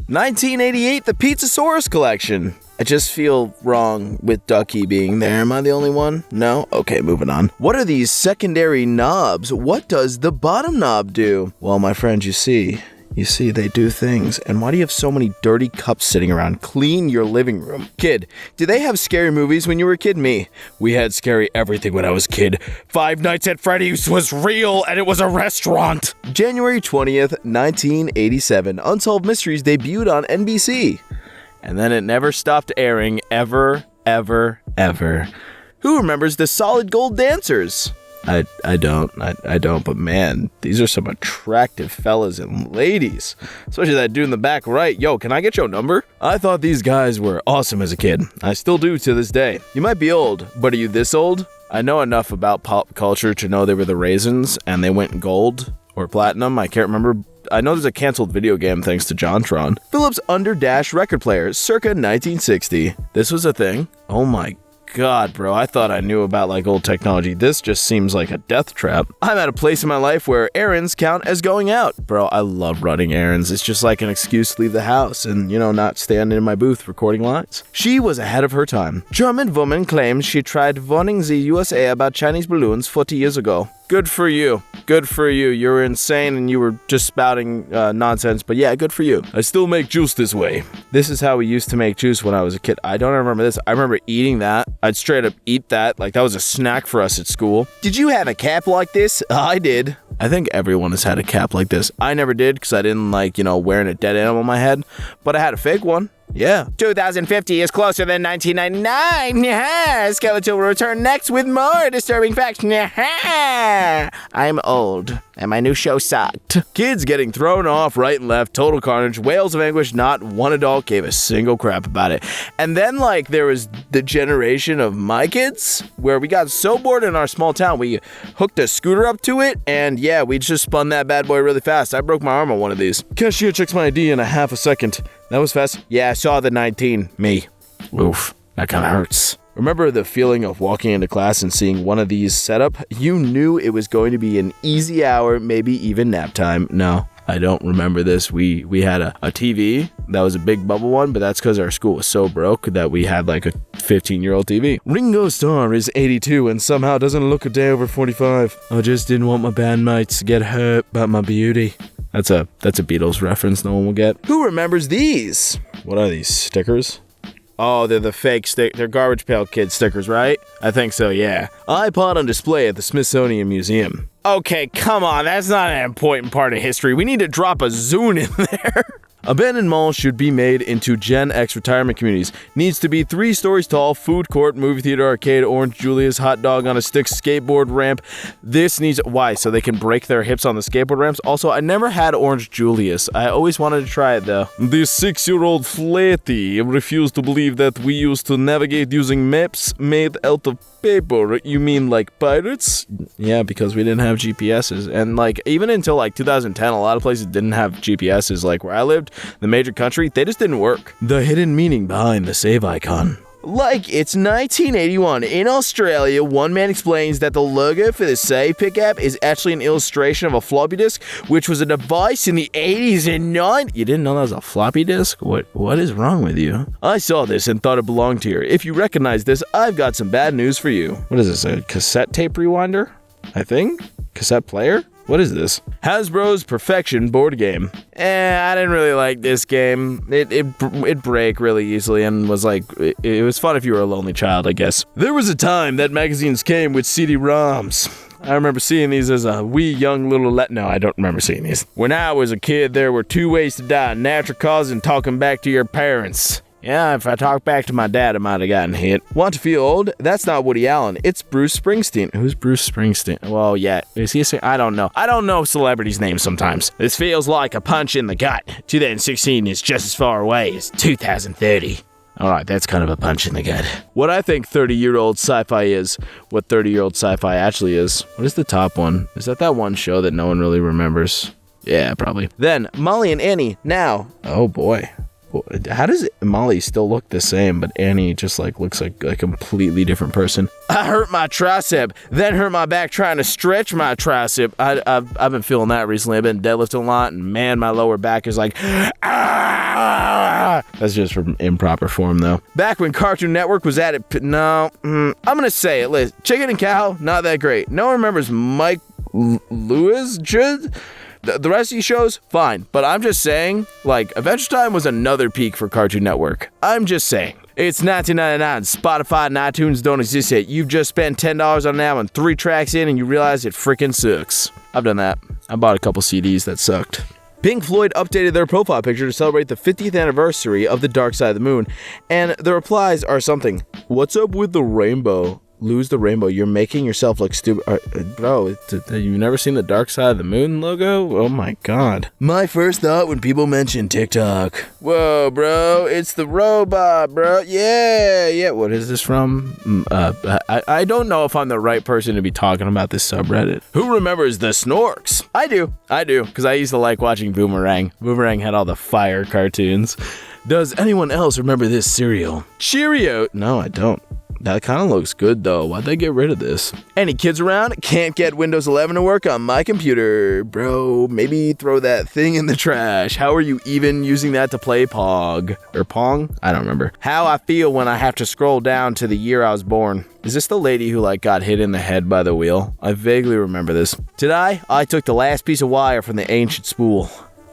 1988, the Pizzasaurus collection. I just feel wrong with Ducky being there. Am I the only one? No? Okay, moving on. What are these secondary knobs? What does the bottom knob do? Well, my friend, you see, they do things. And why do you have so many dirty cups sitting around? Clean your living room. Kid, did they have scary movies when you were a kid? Me. We had scary everything when I was a kid. Five Nights at Freddy's was real and it was a restaurant. January 20th, 1987, Unsolved Mysteries debuted on NBC. And then it never stopped airing ever, ever, ever. Who remembers the Solid Gold Dancers? I don't, but man, these are some attractive fellas and ladies. Especially that dude in the back right. Yo, can I get your number? I thought these guys were awesome as a kid. I still do to this day. You might be old, but are you this old? I know enough about pop culture to know they were the Raisins, and they went gold or platinum. I can't remember. I know there's a canceled video game thanks to JonTron. Philips Underdash record player, circa 1960. This was a thing? Oh my God, bro, I thought I knew about like old technology. This just seems like a death trap. I'm at a place in my life where errands count as going out. Bro, I love running errands. It's just like an excuse to leave the house and, not stand in my booth recording lines. She was ahead of her time. German woman claims she tried warning the USA about Chinese balloons 40 years ago. Good for you. Good for you. You were insane and you were just spouting nonsense, but yeah, good for you. I still make juice this way. This is how we used to make juice when I was a kid. I don't remember this. I remember eating that. I'd straight up eat that. Like that was a snack for us at school. Did you have a cap like this? I did. I think everyone has had a cap like this. I never did because I didn't like, wearing a dead animal on my head, but I had a fake one. Yeah. 2050 is closer than 1999. Yeah. Skeleton will return next with more disturbing facts. Yeah. I'm old, and my new show sucked. Kids getting thrown off right and left, total carnage, wails of anguish, not one adult gave a single crap about it. And then, there was the generation of my kids, where we got so bored in our small town, we hooked a scooter up to it, and yeah, we just spun that bad boy really fast. I broke my arm on one of these. Cashier checks my ID in a half a second. That was fast. Yeah, I saw the 19. Me. Oof. That kind of hurts. Remember the feeling of walking into class and seeing one of these set up? You knew it was going to be an easy hour, maybe even nap time. No, I don't remember this. We had a TV that was a big bubble one, but that's because our school was so broke that we had a 15-year-old TV. Ringo Starr is 82 and somehow doesn't look a day over 45. I just didn't want my bandmates to get hurt by my beauty. That's a Beatles reference no one will get. Who remembers these? What are these, stickers? Oh, they're the fake they're Garbage Pail Kid stickers, right? I think so, yeah. iPod on display at the Smithsonian Museum. Okay, come on, that's not an important part of history. We need to drop a Zune in there. Abandoned malls should be made into Gen X retirement communities. Needs to be 3 stories tall, food court, movie theater, arcade, Orange Julius, hot dog on a stick, skateboard ramp. This needs... Why? So they can break their hips on the skateboard ramps? Also, I never had Orange Julius. I always wanted to try it, though. This 6-year-old flatty refused to believe that we used to navigate using maps made out of paper. You mean like pirates? Yeah, because we didn't have GPSs. And even until 2010, a lot of places didn't have GPSs. Where I lived, the major country, they just didn't work. The hidden meaning behind the save icon. It's 1981. In Australia, one man explains that the logo for the Save Pick app is actually an illustration of a floppy disk, which was a device in the 80s and 90s. You didn't know that was a floppy disk? What is wrong with you? I saw this and thought it belonged here. If you recognize this, I've got some bad news for you. What is this, a cassette tape rewinder? I think? Cassette player? What is this? Hasbro's Perfection board game. I didn't really like this game. It break really easily and was it was fun if you were a lonely child, I guess. There was a time that magazines came with CD-ROMs. I remember seeing these as a wee young little No, I don't remember seeing these. When I was a kid, there were 2 ways to die, natural causes and talking back to your parents. Yeah, if I talked back to my dad, I might have gotten hit. Want to feel old? That's not Woody Allen. It's Bruce Springsteen. Who's Bruce Springsteen? Well, yeah. Is he I don't know. I don't know celebrities' names sometimes. This feels like a punch in the gut. 2016 is just as far away as 2030. Alright, that's kind of a punch in the gut. What I think 30-year-old sci-fi is, what 30-year-old sci-fi actually is. What is the top one? Is that one show that no one really remembers? Yeah, probably. Then, Molly and Annie, now. Oh boy. How does Molly still look the same, but Annie just looks like a completely different person? I hurt my tricep, then hurt my back trying to stretch my tricep. I've been feeling that recently. I've been deadlifting a lot, and man, my lower back is ah! That's just from improper form, though. Back when Cartoon Network was at it, I'm gonna say it, Liz. Chicken and Cow, not that great. No one remembers Mike Lewis? The rest of these shows, fine. But I'm just saying, like, Adventure Time was another peak for Cartoon Network. I'm just saying. It's $19.99. Spotify and iTunes don't exist yet. You've just spent $10 on an album, 3 tracks in, and you realize it freaking sucks. I've done that. I bought a couple CDs that sucked. Pink Floyd updated their profile picture to celebrate the 50th anniversary of The Dark Side of the Moon, and the replies are something. What's up with the rainbow? Lose the rainbow. You're making yourself look stupid. Bro, you've never seen the Dark Side of the Moon logo? Oh my god. My first thought when people mention TikTok. Whoa, bro. It's the robot, bro. Yeah. What is this from? I don't know if I'm the right person to be talking about this subreddit. Who remembers the Snorks? I do. Because I used to like watching Boomerang. Boomerang had all the fire cartoons. Does anyone else remember this cereal? Cheerio. No, I don't. That kind of looks good, though. Why'd they get rid of this? Any kids around? Can't get Windows 11 to work on my computer. Bro, maybe throw that thing in the trash. How are you even using that to play Pog? Or Pong? I don't remember. How I feel when I have to scroll down to the year I was born. Is this the lady who, got hit in the head by the wheel? I vaguely remember this. Today, I took the last piece of wire from the ancient spool.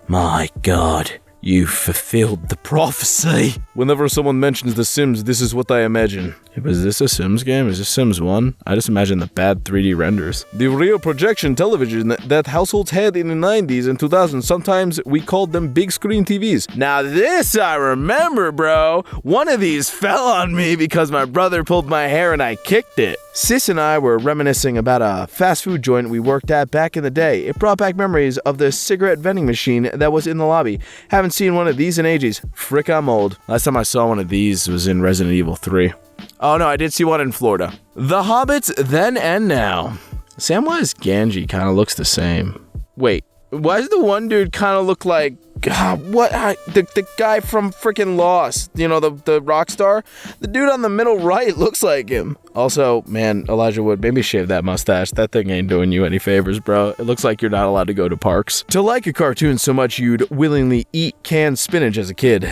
My God. You fulfilled the prophecy. Whenever someone mentions The Sims, this is what I imagine. Is this a Sims game? Is this Sims 1? I just imagine the bad 3D renders. The real projection television that households had in the 90s and 2000s, sometimes we called them big screen TVs. Now this I remember, bro. One of these fell on me because my brother pulled my hair and I kicked it. Sis and I were reminiscing about a fast food joint we worked at back in the day. It brought back memories of the cigarette vending machine that was in the lobby. Haven't seen one of these in ages. Frick, I'm old. Last time I saw one of these was in Resident Evil 3. Oh no, I did see one in Florida. The Hobbits Then and Now. Samwise Gamgee kind of looks the same. Wait, why does the one dude kind of look like... God, what? The guy from freaking Lost, the rock star? The dude on the middle right looks like him. Also, man, Elijah Wood, maybe shave that mustache. That thing ain't doing you any favors, bro. It looks like you're not allowed to go to parks. To like a cartoon so much you'd willingly eat canned spinach as a kid.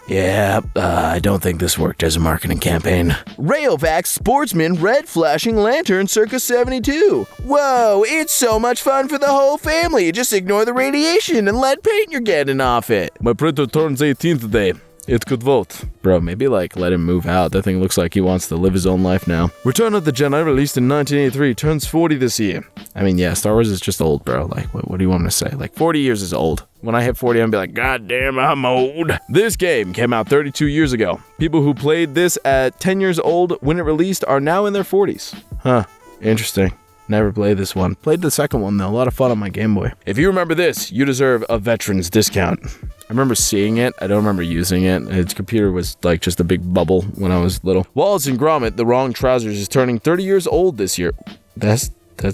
Yeah, I don't think this worked as a marketing campaign. Rayovac Sportsman Red Flashing Lantern Circa 72. Whoa, it's so much fun for the whole family. Just ignore the radiation and lead paint you're getting off it. My printer turns 18 today. It could vote. Bro, maybe let him move out. That thing looks like he wants to live his own life now. Return of the Jedi, released in 1983, turns 40 this year. I mean, yeah, Star Wars is just old, bro. What do you want me to say? 40 years is old. When I hit 40, I'm gonna be like, God damn, I'm old. This game came out 32 years ago. People who played this at 10 years old when it released are now in their 40s. Huh, interesting. Never played this one. Played the second one, though. A lot of fun on my Game Boy. If you remember this, you deserve a veteran's discount. I remember seeing it. I don't remember using it. Its computer was just a big bubble when I was little. Wallace and Gromit, The Wrong Trousers, is turning 30 years old this year. That's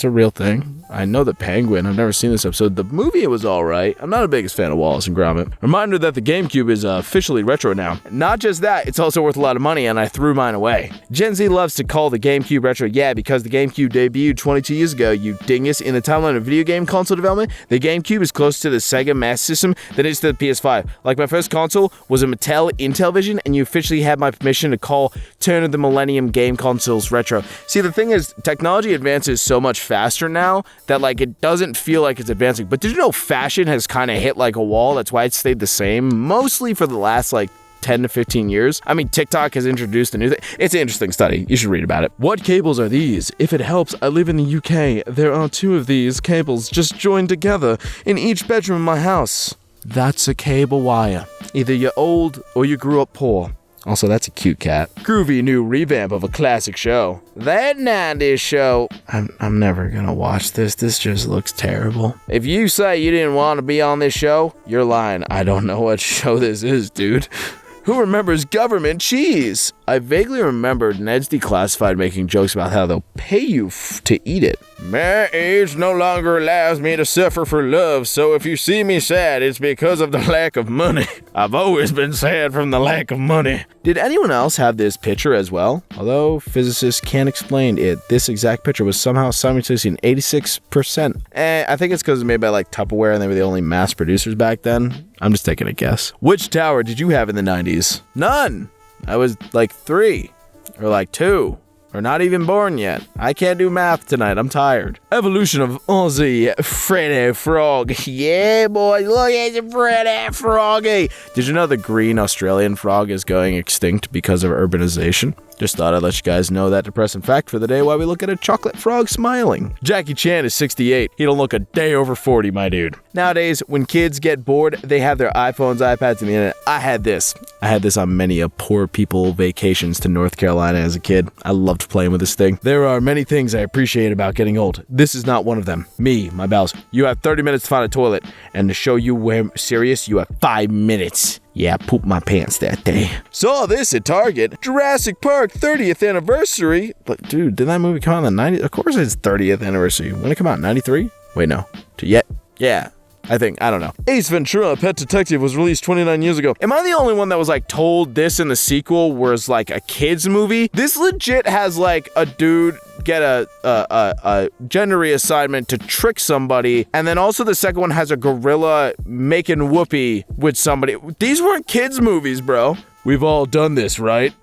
a real thing. I know the Penguin. I've never seen this episode. The movie, it was alright. I'm not the biggest fan of Wallace and Gromit. Reminder that the GameCube is officially retro now. Not just that, it's also worth a lot of money, and I threw mine away. Gen Z loves to call the GameCube retro, because the GameCube debuted 22 years ago, you dingus. In the timeline of video game console development, the GameCube is closer to the Sega Master System than it is to the PS5. My first console was a Mattel Intellivision, and you officially had my permission to call turn of the millennium game consoles retro. See, the thing is, technology advances so much faster now that it doesn't feel like it's advancing. But did you know fashion has kind of hit a wall? That's why it stayed the same mostly for the last 10 to 15 years. I mean, TikTok has introduced a new thing. It's an interesting study. You should read about it. What cables are these? If it helps, I live in the UK. There are 2 of these cables just joined together in each bedroom of my house. That's a cable wire. Either you're old or you grew up poor. Also, that's a cute cat. Groovy new revamp of a classic show. That 90s show. I'm never gonna watch this. This just looks terrible. If you say you didn't want to be on this show, you're lying. I don't know what show this is, dude. Who remembers government cheese? I vaguely remembered Ned's Declassified making jokes about how they'll pay you to eat it. My age no longer allows me to suffer for love, so if you see me sad, it's because of the lack of money. I've always been sad from the lack of money. Did anyone else have this picture as well? Although physicists can't explain it, this exact picture was somehow simultaneously in 86%. I think it's because it's made by like Tupperware and they were the only mass producers back then. I'm just taking a guess. Which tower did you have in the 90s? None! I was like 3, or like 2. Or not even born yet. I can't do math tonight. I'm tired. Evolution of Aussie Freddy Frog. Yeah, boy. Look at you, Freddy Froggy. Did you know the green Australian frog is going extinct because of urbanization? Just thought I'd let you guys know that depressing fact for the day while we look at a chocolate frog smiling. Jackie Chan is 68. He don't look a day over 40, my dude. Nowadays, when kids get bored, they have their iPhones, iPads, and the internet. I had this on many a poor people vacations to North Carolina as a kid. I loved playing with this thing. There are many things I appreciate about getting old. This is not one of them. Me, my bells. You have 30 minutes to find a toilet, and to show you we're serious, you have 5 minutes. Yeah, I pooped my pants that day. Saw this at Target. Jurassic Park 30th anniversary. But dude, did that movie come out in the 90s? Of course it's 30th anniversary. When did it come out? 93? Wait, no. Yeah. I think. I don't know. Ace Ventura, Pet Detective was released 29 years ago. Am I the only one that was like told this in the sequel was like a kid's movie? This legit has like a dude get a gender reassignment to trick somebody, and then also the second one has a gorilla making whoopee with somebody. These weren't kids' movies, bro. We've all done this, right?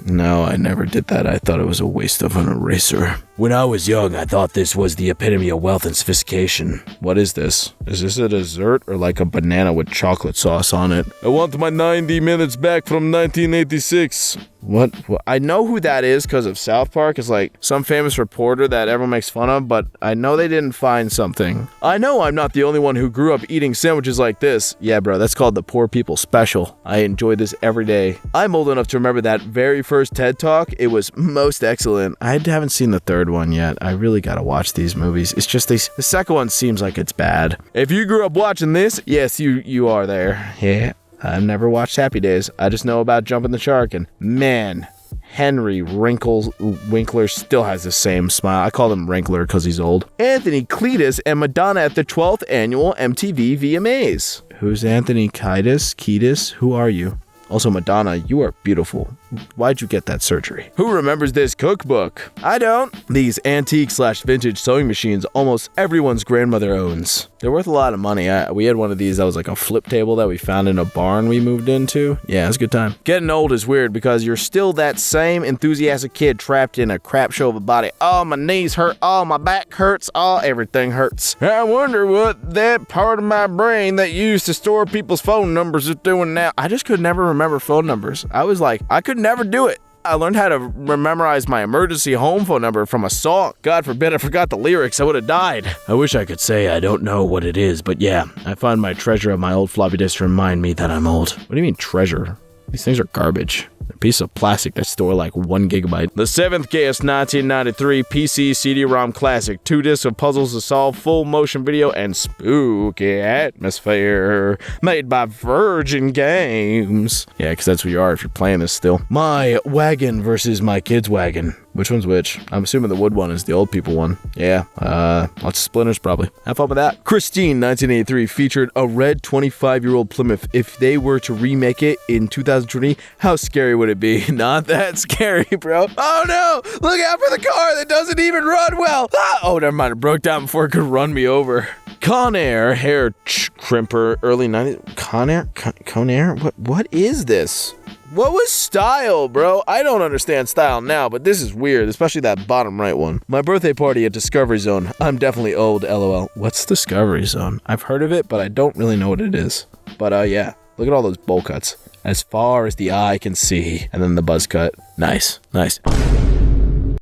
No, I never did that. I thought it was a waste of an eraser. When I was young, I thought this was the epitome of wealth and sophistication. What is this? Is this a dessert or like a banana with chocolate sauce on it? I want my 90 minutes back from 1986. What? I know who that is because of South Park. It's like some famous reporter that everyone makes fun of, but I know they didn't find something. I know I'm not the only one who grew up eating sandwiches like this. Yeah, bro, that's called the Poor People Special. I enjoy this every day. I'm old enough to remember that very first TED Talk. It was most excellent. I haven't seen the third one yet. I really gotta watch these movies. It's just the second one seems like it's bad. If you grew up watching this, yes, you are there. Yeah. I've never watched Happy Days. I just know about Jumping the Shark, and man, Henry Winkler still has the same smile. I call him Wrinkler because he's old. Anthony Kiedis and Madonna at the 12th annual MTV VMAs. Who's Anthony Kiedis? Who are you? Also, Madonna, you are beautiful. Why'd you get that surgery? Who remembers this cookbook? I don't. These antique/vintage sewing machines almost everyone's grandmother owns. They're worth a lot of money. We had one of these that was like a flip table that we found in a barn we moved into. Yeah, it was a good time. Getting old is weird because you're still that same enthusiastic kid trapped in a crap show of a body. Oh, my knees hurt. Oh, my back hurts. Oh, everything hurts. I wonder what that part of my brain that used to store people's phone numbers is doing now. I just could never remember phone numbers. I could never do it. I learned how to memorize my emergency home phone number from a song. God forbid I forgot the lyrics. I would have died. I wish I could say I don't know what it is, but yeah, I find my treasure of my old floppy disk to remind me that I'm old. What do you mean treasure? These things are garbage. A piece of plastic that store like 1 gigabyte. The 7th gayest 1993 PC CD-ROM classic. 2 discs of puzzles to solve, full motion video, and spooky atmosphere. Made by Virgin Games. Yeah, because that's where you are if you're playing this still. My wagon versus my kid's wagon. Which one's which? I'm assuming the wood one is the old people one. Yeah, lots of splinters probably. Have fun with that. Christine, 1983, featured a red 25-year-old Plymouth. If they were to remake it in 2020, how scary would it be? Not that scary, bro. Oh no! Look out for the car that doesn't even run well! Ah! Oh, never mind. It broke down before it could run me over. Conair hair crimper, early 90s. Conair? What is this? What was style, bro? I don't understand style now, but this is weird, especially that bottom right one. My birthday party at Discovery Zone. I'm definitely old, lol. What's Discovery Zone? I've heard of it, but I don't really know what it is. But yeah, look at all those bowl cuts. As far as the eye can see. And then the buzz cut. Nice.